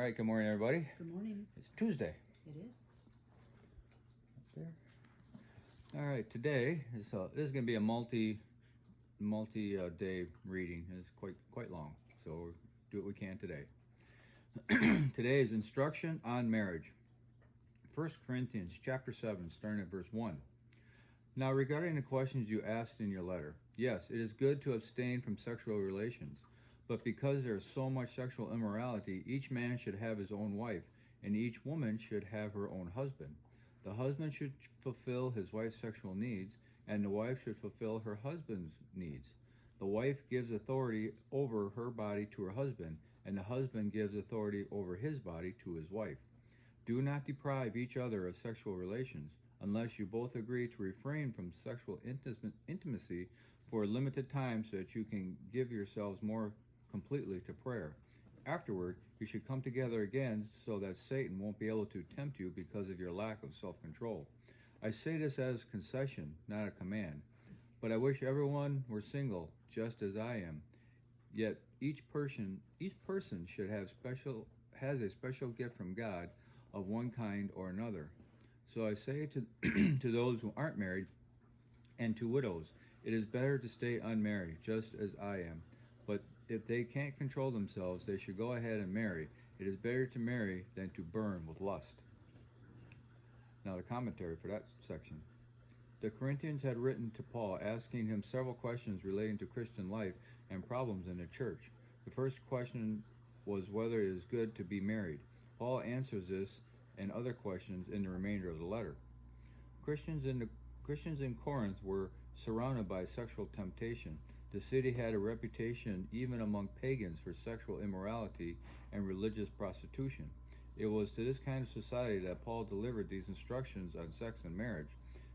right, good morning, everybody. Good morning. It's Tuesday. It is. Up there. All right, today is this is going to be a multi day reading. It's quite long, so we'll do what we can today. Today is instruction on marriage. 1 Corinthians chapter 7, starting at verse 1. Now, regarding the questions you asked in your letter, yes, it is good to abstain from sexual relations. But because there is so much sexual immorality, each man should have his own wife, and each woman should have her own husband. The husband should fulfill his wife's sexual needs, and the wife should fulfill her husband's needs. The wife gives authority over her body to her husband, and the husband gives authority over his body to his wife. Do not deprive each other of sexual relations, unless you both agree to refrain from sexual intimacy for a limited time so that you can give yourselves more completely to prayer. Afterward, you should come together again so that Satan won't be able to tempt you because of your lack of self-control. I say this as a concession, not a command. But I wish everyone were single, just as I am. Yet each person should have has a special gift from God of one kind or another. So I say to to those who aren't married and to widows, it is better to stay unmarried, just as I am. But if they can't control themselves, they should go ahead and marry. It is better to marry than to burn with lust. Now the commentary for that section. The Corinthians had written to Paul asking him several questions relating to Christian life and problems in the church. The first question was whether it is good to be married. Paul answers this and other questions in the remainder of the letter. Christians in Corinth were surrounded by sexual temptation. The city had a reputation even among pagans for sexual immorality and religious prostitution. It was to this kind of society that Paul delivered these instructions on sex and marriage.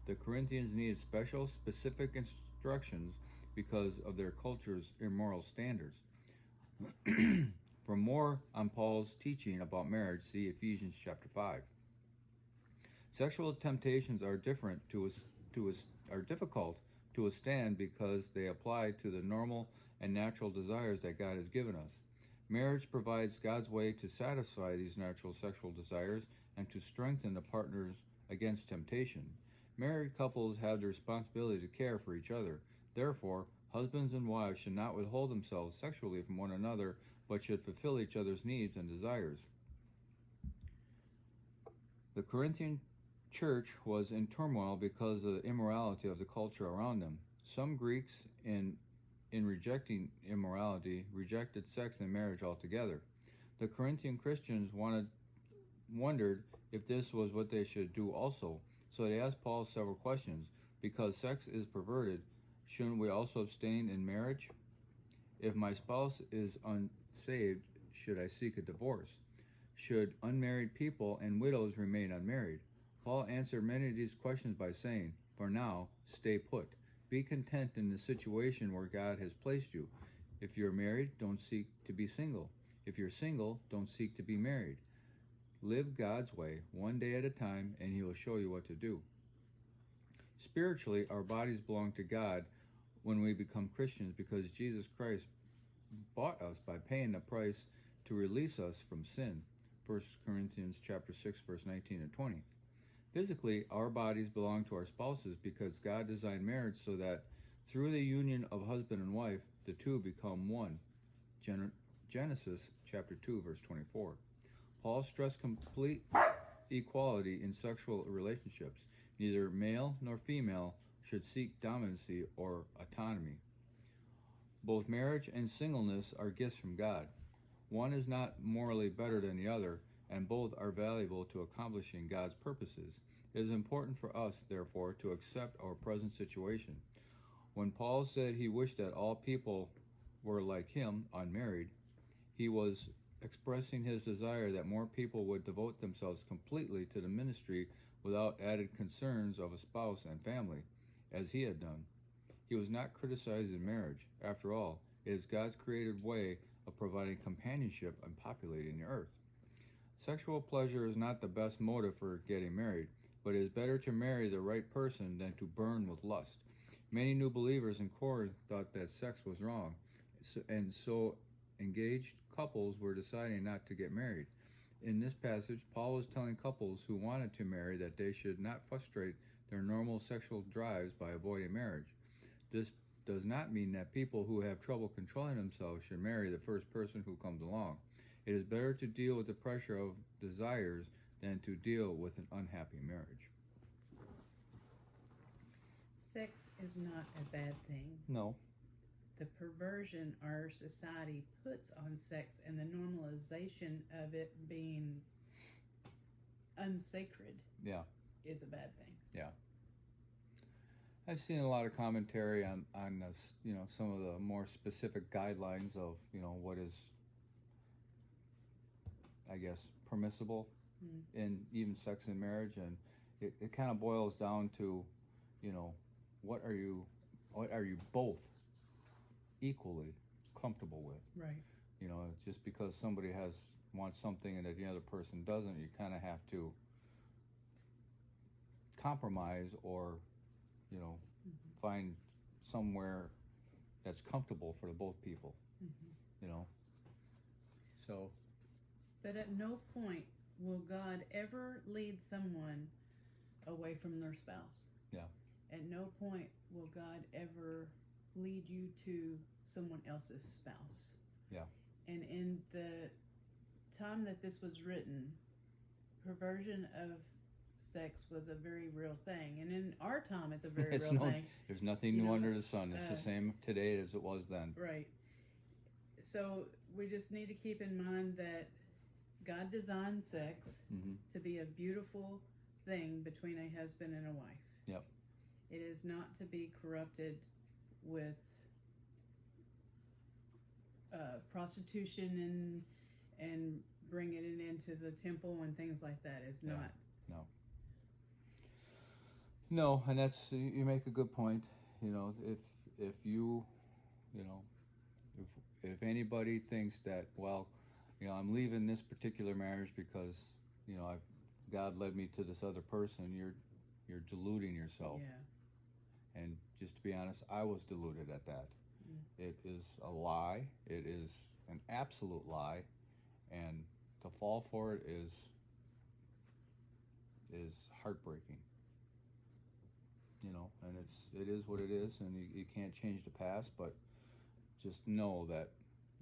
The Corinthians needed specific instructions because of their culture's immoral standards. For more on Paul's teaching about marriage, see Ephesians chapter 5. Sexual temptations are difficult to withstand because they apply to the normal and natural desires that God has given us. Marriage provides God's way to satisfy these natural sexual desires and to strengthen the partners against temptation. Married couples have the responsibility to care for each other. Therefore, husbands and wives should not withhold themselves sexually from one another, but should fulfill each other's needs and desires. The Corinthian church was in turmoil because of the immorality of the culture around them. Some Greeks, in rejecting immorality, rejected sex and marriage altogether. The Corinthian Christians wondered if this was what they should do also, so they asked Paul several questions. Because sex is perverted, shouldn't we also abstain in marriage? If my spouse is unsaved, should I seek a divorce? Should unmarried people and widows remain unmarried? Paul answered many of these questions by saying, for now, stay put. Be content in the situation where God has placed you. If you're married, don't seek to be single. If you're single, don't seek to be married. Live God's way, one day at a time, and He will show you what to do. Spiritually, our bodies belong to God when we become Christians because Jesus Christ bought us by paying the price to release us from sin. 1 Corinthians chapter 6, verse 19 and 20. Physically, our bodies belong to our spouses because God designed marriage so that through the union of husband and wife, the two become one. Genesis chapter 2, verse 24. Paul stressed complete equality in sexual relationships. Neither male nor female should seek dominancy or autonomy. Both marriage and singleness are gifts from God. One is not morally better than the other, and both are valuable to accomplishing God's purposes. It is important for us, therefore, to accept our present situation. When Paul said he wished that all people were like him, unmarried, he was expressing his desire that more people would devote themselves completely to the ministry without added concerns of a spouse and family, as he had done. He was not criticizing marriage. After all, it is God's created way of providing companionship and populating the earth. Sexual pleasure is not the best motive for getting married, but it is better to marry the right person than to burn with lust. Many new believers in Corinth thought that sex was wrong, and so engaged couples were deciding not to get married. in this passage, Paul was telling couples who wanted to marry that they should not frustrate their normal sexual drives by avoiding marriage. This does not mean that people who have trouble controlling themselves should marry the first person who comes along. It is better to deal with the pressure of desires than to deal with an unhappy marriage. Sex is not a bad thing. No. The perversion our society puts on sex and the normalization of it being unsacred is a bad thing. Yeah. I've seen a lot of commentary on this, some of the more specific guidelines of, what is, I guess, permissible in even sex and marriage, and it kind of boils down to, what are you both equally comfortable with? Right. Just because somebody wants something and that the other person doesn't, you kind of have to compromise or find somewhere that's comfortable for both people. So. But at no point will God ever lead someone away from their spouse. Yeah. At no point will God ever lead you to someone else's spouse. Yeah. And in the time that this was written, perversion of sex was a very real thing, and in our time it's a very real thing. There's nothing new under the sun. It's the same today as it was then. Right. So we just need to keep in mind that God designed sex to be a beautiful thing between a husband and a wife. Yep. It is not to be corrupted with prostitution and bringing it into the temple and things like that. It's not. No, and you make a good point. If you, if anybody thinks that, well, I'm leaving this particular marriage because, God led me to this other person, you're deluding yourself. Yeah. And just to be honest, I was deluded at that. It is a lie. It is an absolute lie, and to fall for it is heartbreaking. And it is what it is, and you can't change the past, but just know that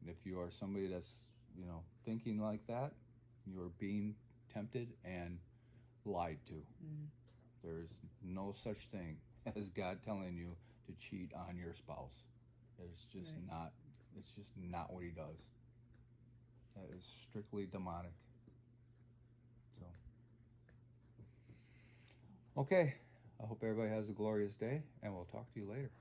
if you are somebody that's, thinking like that, you're being tempted and lied to. There's no such thing as God telling you to cheat on your spouse. It's just not what he does. That is strictly demonic. So, okay. I hope everybody has a glorious day, and we'll talk to you later.